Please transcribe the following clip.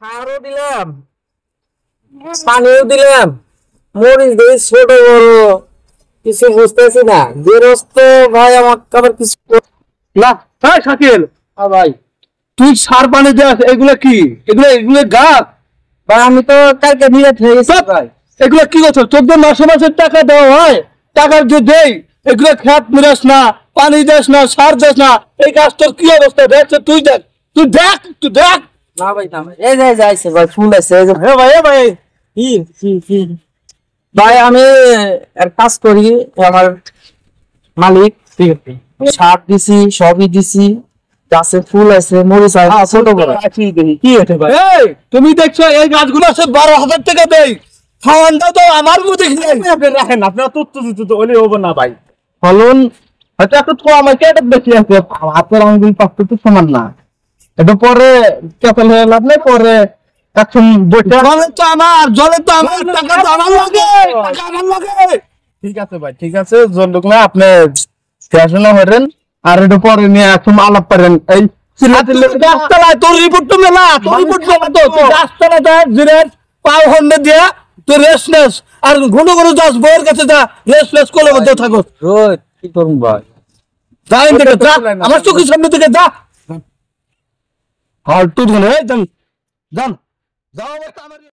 সারও দিলাম, পানিও দিলাম, মরিচ দিই ছোট বড়, কিছু বুঝতেছি না। গৃহস্থ ভাই আমাকে আবার কিছু না হ্যাঁ শাকিল, ভাই তুই সার পানি দেস, এগুলো কি? এগুলো এগুলো গাছ? ভাই আমি তো কালকে নিয়ে গেছি ভাই। এগুলো কি করছো? তোর মাসে মাসে টাকা দেওয়া হয়, টাকা যে দেই এগুলো খেত মিরাস না, পানি দেস না, সার দেস না, এই গাছ তোর কি অবস্থা দেখছে? তুই দেখ, তুই দেখ, তুই দেখ। না ভাই না ভাই, এই যে যাইছে ভাই, ফুল আছে এই যে। এ ভাই কি ভাই আমি এক কাজ করি, আমার মালিক ঠিক আছে, সার দিছি, সবই দিছি, গাছে ফুল আছে, মরিচ আছে ছোট বড়। কি হয়েছে ভাই? এই তুমি দেখছো এই গাছগুলো আছে 12,000 টাকা দেই, খাওয়ানটা তো আমার মধ্যে আপনি রাখেন, আপনার তো ওলে হবো না ভাই। ফলন হয়তো একটু কম আছে, এটা বেশি আছে, আপনার আঙ্গুল পাঁচটা তো সমান না, এটা পরে ক্যাপেল হয়ে লাভ নেই, পরে এখন জলে তো আমার, জলে তো আমার, টাকা তো আমার লাগে, টাকা আমার লাগে। ঠিক আছে ভাই, ঠিক আছে, জলুক না আপনি দেখাশোনা করেন, আর এটা পরে নিয়ে এখন আলাপ করেন। এই গাছতলায় তোর রিপোর্ট তো মেলা, তোর রিপোর্ট মেলা তো, তুই গাছতলায় যা, জিরের পাও হন্ডে দিয়া তুই রেস্টলেস, আর ঘন ঘন যাস বউয়ের কাছে যা, রেস্টলেস কোলের মধ্যে থাকো। রোজ কি করুন ভাই? যা এখান থেকে, যা আমার চোখের সামনে থেকে যা। হালটু ধরে যান, যান, যাও আমার